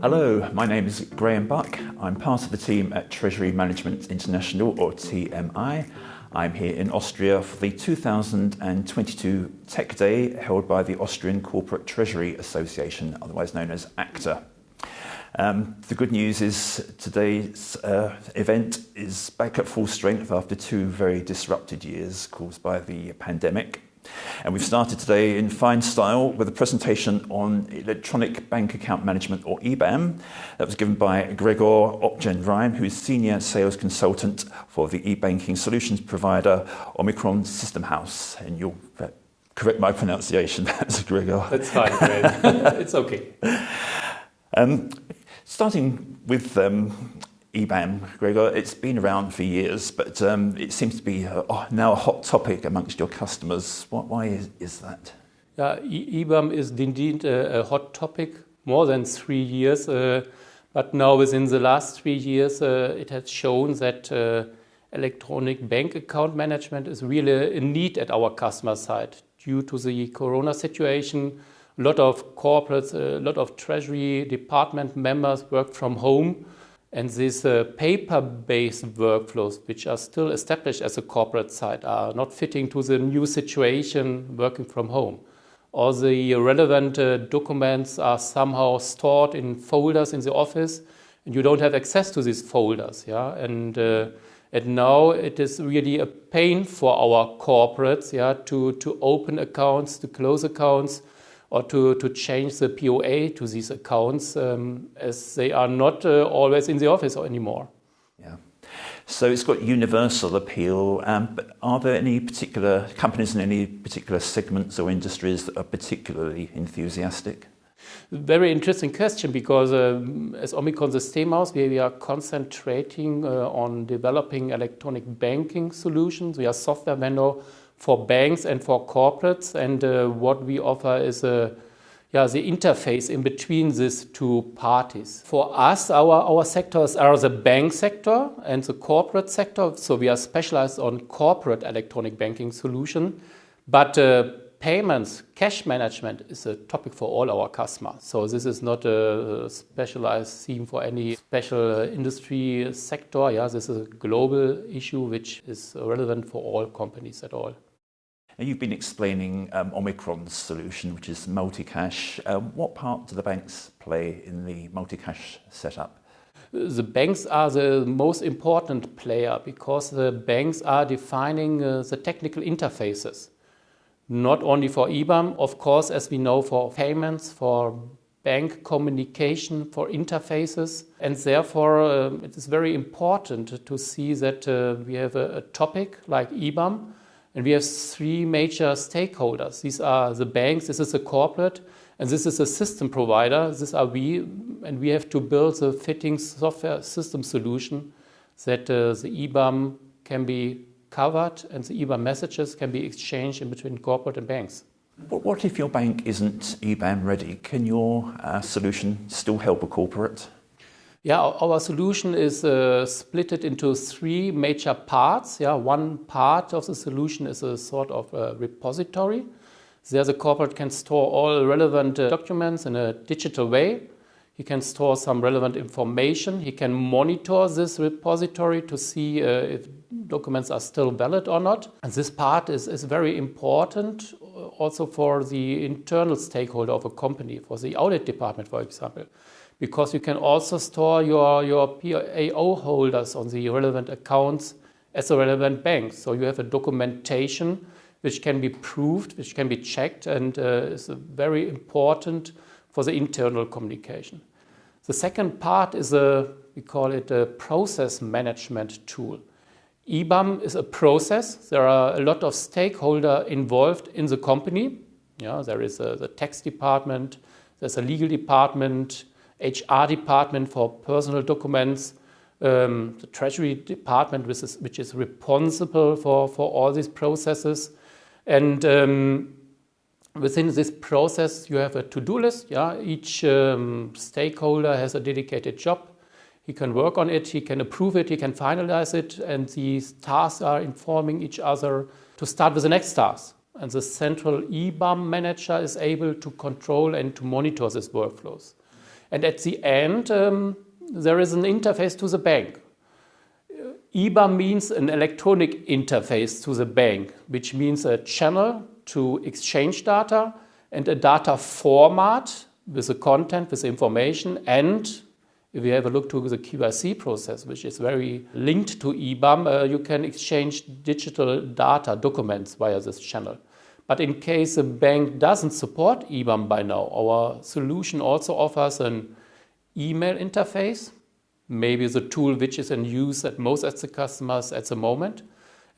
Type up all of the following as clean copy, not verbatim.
Hello, my name is Graham Buck. I'm part of the team at Treasury Management International, or TMI. I'm here in Austria for the 2022 Tech Day held by the Austrian Corporate Treasury Association, otherwise known as ACTA. The good news is today's event is back at full strength after 2 very disrupted years caused by the pandemic. And we've started today in fine style with a presentation on electronic bank account management, or eBAM, that was given by Gregor Opgen-Rhein, who is Senior Sales Consultant for the e-banking solutions provider Omikron System House. And you'll correct my pronunciation, that's Gregor. That's fine, great. It's okay. Starting with eBAM, Gregor, it's been around for years, but it seems to be now a hot topic amongst your customers. Why is that? Yeah, eBAM is indeed a hot topic, more than 3 years, but now within the last 3 years it has shown that electronic bank account management is really a need at our customer side. Due to the corona situation, a lot of corporates, a lot of treasury department members work from home. And these paper-based workflows, which are still established as a corporate side, are not fitting to the new situation working from home. All the relevant documents are somehow stored in folders in the office, and you don't have access to these folders. Yeah? And now it is really a pain for our corporates, yeah, to open accounts, to close accounts, or to change the POA to these accounts, as they are not always in the office anymore. Yeah. So it's got universal appeal, but are there any particular companies in any particular segments or industries that are particularly enthusiastic? Very interesting question, because as Omikron System House, we are concentrating on developing electronic banking solutions. We are software vendor for banks and for corporates, and what we offer is the interface in between these two parties. For us, our sectors are the bank sector and the corporate sector, so we are specialized on corporate electronic banking solution, but payments, cash management is a topic for all our customers. So this is not a specialized theme for any special industry sector. Yeah, this is a global issue which is relevant for all companies at all. You've been explaining Omikron's solution, which is MultiCash. What part do the banks play in the MultiCash setup? The banks are the most important player, because the banks are defining the technical interfaces. Not only for eBAM, of course, as we know, for payments, for bank communication, for interfaces. And therefore, it is very important to see that we have a topic like eBAM, and we have 3 major stakeholders. These are the banks, this is a corporate, and this is a system provider. This are we, and we have to build a fitting software system solution that the eBAM can be covered and the eBAM messages can be exchanged in between corporate and banks. What if your bank isn't eBAM ready? Can your solution still help a corporate? Yeah, our solution is split into 3 major parts. Yeah, one part of the solution is a sort of a repository. There the corporate can store all relevant documents in a digital way. He can store some relevant information. He can monitor this repository to see if documents are still valid or not. And this part is very important also for the internal stakeholder of a company, for the audit department, for example. Because you can also store your PAO holders on the relevant accounts as a relevant bank. So you have a documentation which can be proved, which can be checked, and is very important for the internal communication. The second part is we call it a process management tool. eBAM is a process. There are a lot of stakeholders involved in the company. Yeah, there is the tax department, there's a legal department, HR department for personal documents, the treasury department which is responsible for all these processes. And within this process you have a to-do list. Yeah? Each stakeholder has a dedicated job. He can work on it, he can approve it, he can finalize it, and these tasks are informing each other to start with the next task. And the central eBAM manager is able to control and to monitor these workflows. And at the end, there is an interface to the bank. eBAM means an electronic interface to the bank, which means a channel to exchange data and a data format with the content, with the information, and if you have a look to the KYC process, which is very linked to eBAM, you can exchange digital data documents via this channel. But in case a bank doesn't support eBAM by now, our solution also offers an email interface, maybe the tool which is in use at most of the customers at the moment.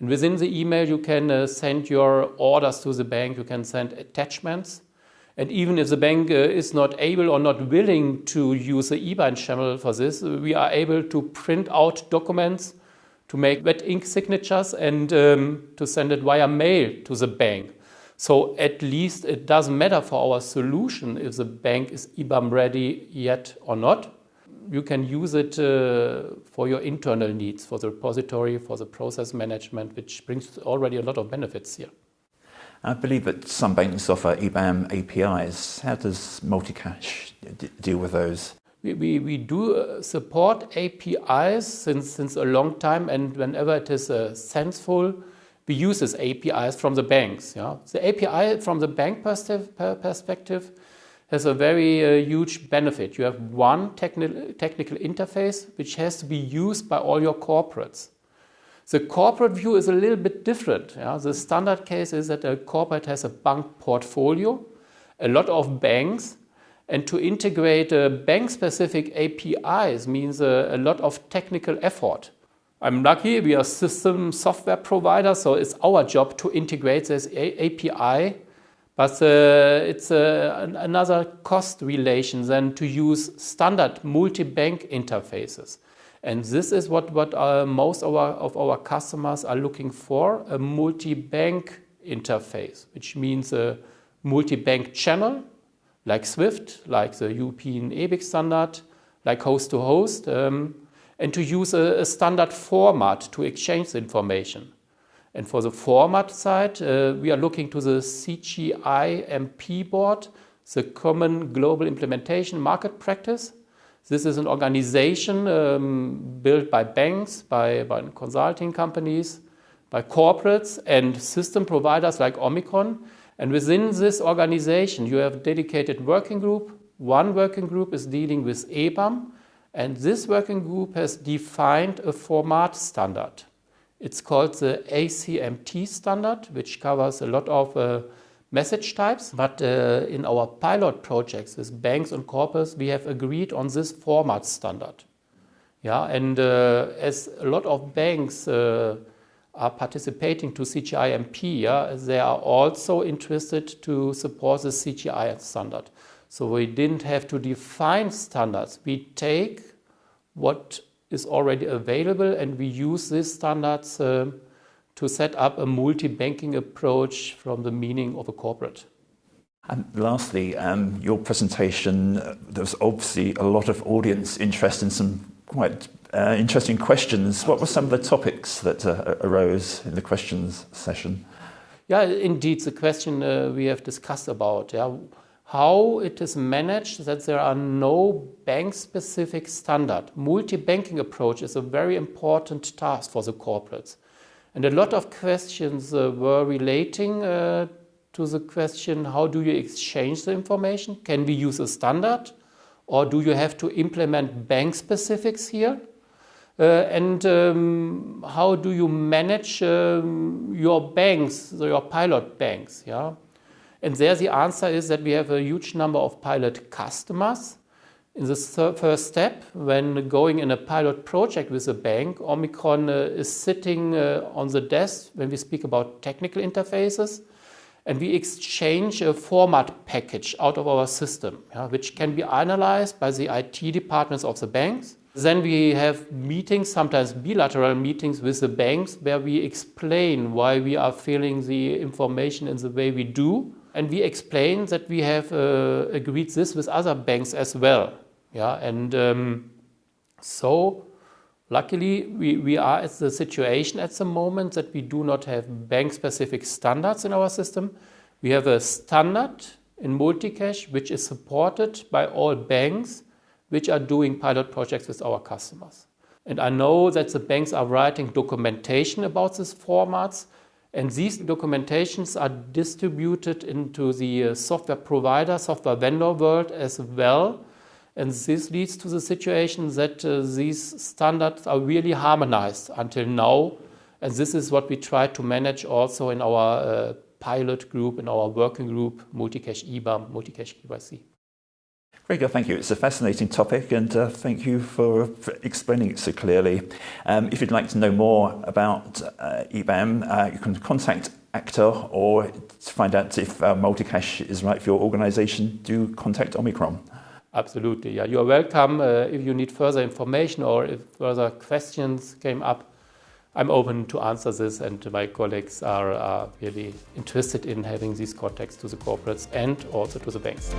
And within the email, you can send your orders to the bank, you can send attachments. And even if the bank is not able or not willing to use the eBAM channel for this, we are able to print out documents, to make wet ink signatures, and to send it via mail to the bank. So at least it doesn't matter for our solution if the bank is eBAM ready yet or not. You can use it for your internal needs, for the repository, for the process management, which brings already a lot of benefits here. I believe that some banks offer eBAM APIs. How does MultiCash deal with those? We do support APIs since a long time, and whenever it is sensible, we use these APIs from the banks. Yeah? The API from the bank perspective has a very huge benefit. You have one technical interface which has to be used by all your corporates. The corporate view is a little bit different. Yeah? The standard case is that a corporate has a bank portfolio, a lot of banks, and to integrate bank-specific APIs means a lot of technical effort. I'm lucky, we are system software provider, so it's our job to integrate this API, but it's another cost relation than to use standard multi-bank interfaces. And this is what most of our customers are looking for, a multi-bank interface, which means a multi-bank channel, like SWIFT, like the European EBIC standard, like host-to-host, and to use a standard format to exchange the information. And for the format side, we are looking to the CGI-MP board, the Common Global Implementation Market Practice. This is an organization built by banks, by consulting companies, by corporates and system providers like Omikron. And within this organization, you have a dedicated working group. One working group is dealing with eBAM, and this working group has defined a format standard. It's called the ACMT standard, which covers a lot of message types, but in our pilot projects with banks and corporates, we have agreed on this format standard. Yeah, and as a lot of banks are participating to CGI-MP, yeah, they are also interested to support the CGI standard. So we didn't have to define standards. We take what is already available and we use these standards to set up a multi-banking approach from the meaning of a corporate. And lastly, your presentation, there was obviously a lot of audience interest in some quite interesting questions. What were some of the topics that arose in the questions session? Yeah, indeed, the question we have discussed about, yeah, how it is managed that there are no bank-specific standard. Multi-banking approach is a very important task for the corporates. And a lot of questions were relating to the question, how do you exchange the information? Can we use a standard? Or do you have to implement bank specifics here? And how do you manage your banks, your pilot banks? Yeah? And there the answer is that we have a huge number of pilot customers. In the first step, when going in a pilot project with a bank, Omikron is sitting on the desk when we speak about technical interfaces, and we exchange a format package out of our system, yeah, which can be analyzed by the IT departments of the banks. Then we have meetings, sometimes bilateral meetings with the banks, where we explain why we are filling the information in the way we do. And we explain that we have agreed this with other banks as well. Yeah, and so luckily we are at the situation at the moment that we do not have bank-specific standards in our system. We have a standard in MultiCash which is supported by all banks, which are doing pilot projects with our customers. And I know that the banks are writing documentation about these formats, and these documentations are distributed into the software provider, software vendor world as well. And this leads to the situation that these standards are really harmonized until now. And this is what we try to manage also in our pilot group, in our working group, MultiCash eBAM, MultiCash KYC. Gregor, thank you. It's a fascinating topic, and thank you for explaining it so clearly. If you'd like to know more about eBAM, you can contact ACTA, or to find out if MultiCash is right for your organization, do contact Omikron. Absolutely. Yeah, you are welcome. If you need further information or if further questions came up, I'm open to answer this, and my colleagues are really interested in having these contacts to the corporates and also to the banks.